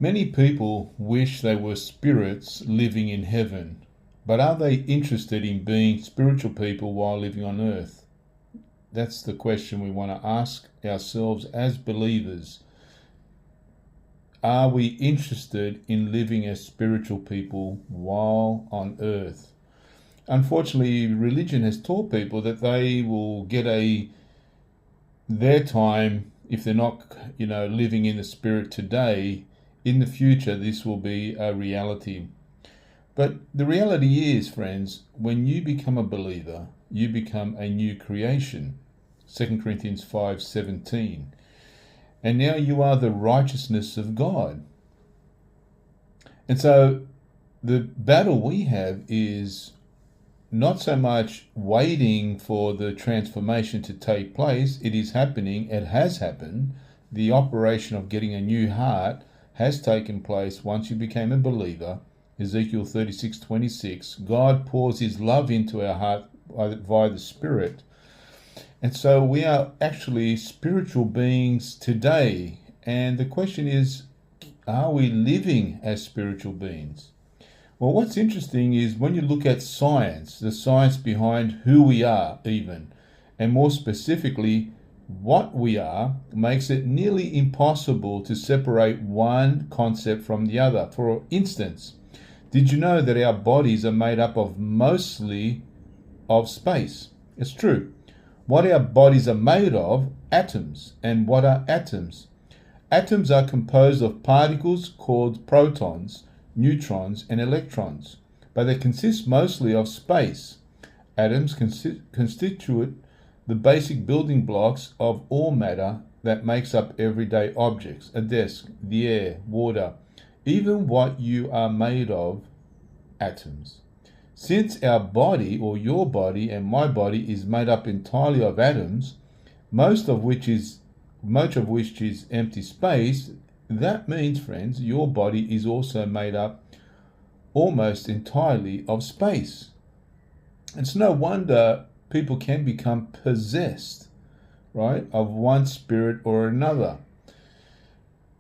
Many people wish they were spirits living in heaven, but are they interested in being spiritual people while living on earth? That's the question we want to ask ourselves as believers. Are we interested in living as spiritual people while on earth? Unfortunately, religion has taught people that they will get their time, if they're not, living in the spirit today. In the future, this will be a reality. But the reality is, friends, when you become a believer, you become a new creation. 2 Corinthians 5:17. And now you are the righteousness of God. And so the battle we have is not so much waiting for the transformation to take place. It is happening. It has happened. The operation of getting a new heart has taken place once you became a believer. Ezekiel 36:26. God pours his love into our heart via the Spirit. And so we are actually spiritual beings today. And the question is, are we living as spiritual beings? Well, what's interesting is when you look at science, the science behind who we are even, and more specifically, what we are, makes it nearly impossible to separate one concept from the other. For instance, did you know that our bodies are made up of mostly of space? It's true. What our bodies are made of, atoms. And what are atoms? Atoms are composed of particles called protons, neutrons, and electrons, but they consist mostly of space. Atoms constitute the basic building blocks of all matter that makes up everyday objects, a desk, the air, water, even what you are made of, atoms. Since our body, or your body and my body, is made up entirely of atoms, much of which is empty space, that means, friends, your body is also made up almost entirely of space. It's no wonder people can become possessed, right, of one spirit or another.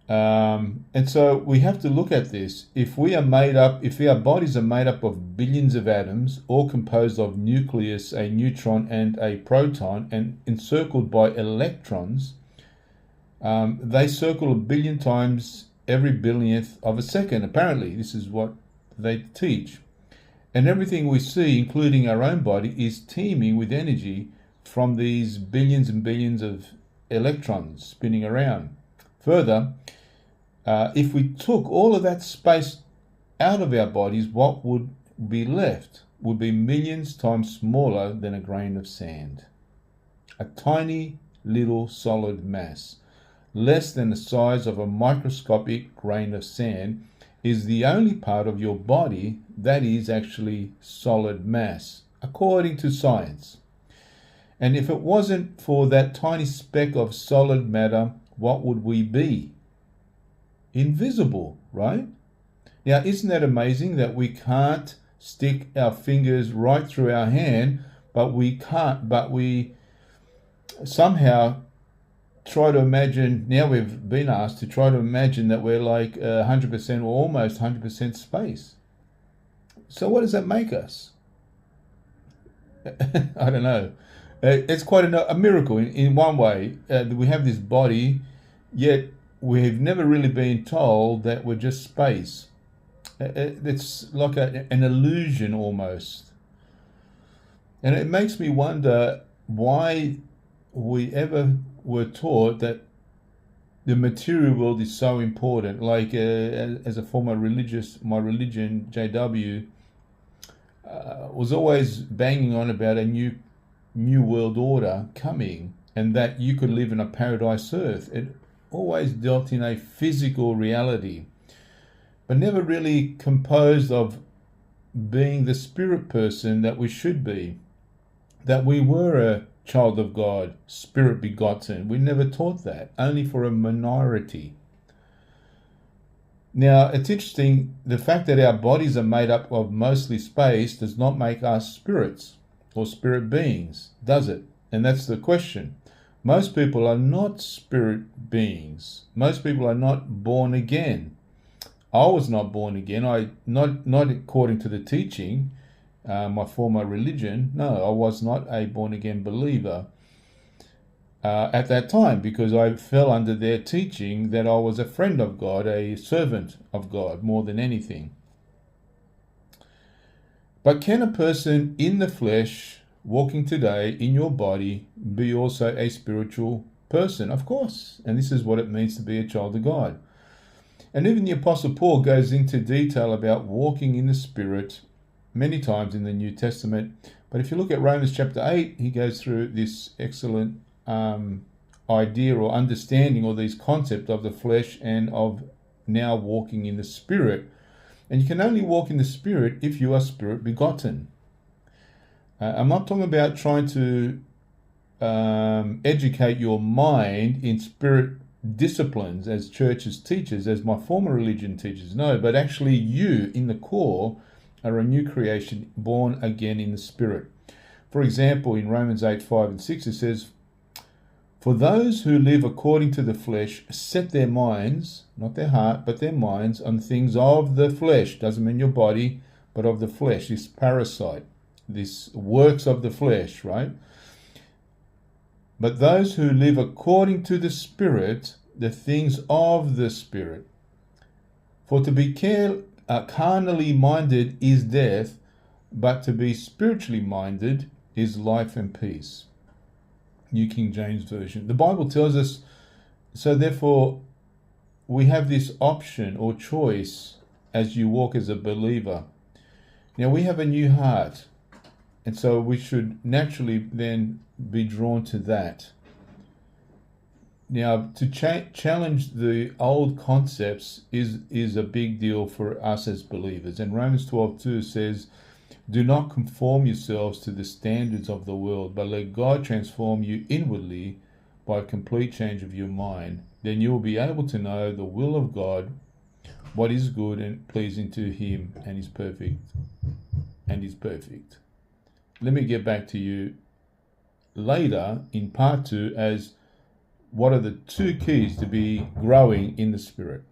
And so we have to look at this. If our bodies are made up of billions of atoms, all composed of nucleus, a neutron, and a proton, and encircled by electrons, they circle a billion times every billionth of a second. Apparently, this is what they teach. And everything we see, including our own body, is teeming with energy from these billions and billions of electrons spinning around. Further, if we took all of that space out of our bodies, what would be left would be millions times smaller than a grain of sand. A tiny little solid mass, less than the size of a microscopic grain of sand, is the only part of your body that is actually solid mass, according to science. And if it wasn't for that tiny speck of solid matter, what would we be? Invisible, right? Now, isn't that amazing that we can't stick our fingers right through our hand, but we somehow try to imagine, now we've been asked to try to imagine that we're like 100% or almost 100% space. So what does that make us? I don't know. It's quite a miracle in one way. We have this body, yet we've never really been told that we're just space. It's like an illusion almost. And it makes me wonder why we ever were taught that the material world is so important. Like as a former my religion, JW, was always banging on about a new world order coming, and that you could live in a paradise earth. It always dealt in a physical reality, but never really composed of being the spirit person that we should be, that we were a child of God, spirit begotten. We never taught that, only for a minority. Now, it's interesting, the fact that our bodies are made up of mostly space does not make us spirits or spirit beings, does it? And that's the question. Most people are not spirit beings. Most people are not born again. I was not born again. Not according to the teaching, my former religion. No, I was not a born again believer at that time, because I fell under their teaching that I was a friend of God, a servant of God, more than anything. But can a person in the flesh, walking today in your body, be also a spiritual person? Of course. And this is what it means to be a child of God. And even the Apostle Paul goes into detail about walking in the Spirit many times in the New Testament. But if you look at Romans chapter 8, he goes through this excellent idea or understanding, or these concepts of the flesh and of now walking in the Spirit. And you can only walk in the Spirit if you are Spirit begotten. I'm not talking about trying to educate your mind in spirit disciplines as churches teachers, as my former religion teaches. No, but actually you in the core are a new creation, born again in the Spirit. For example, in Romans 8, 5 and 6 it says, "For those who live according to the flesh set their minds," not their heart, but their minds, "on things of the flesh." Doesn't mean your body, but of the flesh, this parasite, this works of the flesh, right? "But those who live according to the Spirit, the things of the Spirit. For to be carnally minded is death, but to be spiritually minded is life and peace." New King James Version. The Bible tells us, so therefore we have this option or choice as you walk as a believer. Now we have a new heart, and so we should naturally then be drawn to that. Now, to challenge the old concepts is a big deal for us as believers. And Romans 12:2 says, "Do not conform yourselves to the standards of the world, but let God transform you inwardly by a complete change of your mind. Then you will be able to know the will of God, what is good and pleasing to Him, and is perfect." Let me get back to you later in part 2 as what are the 2 keys to be growing in the Spirit.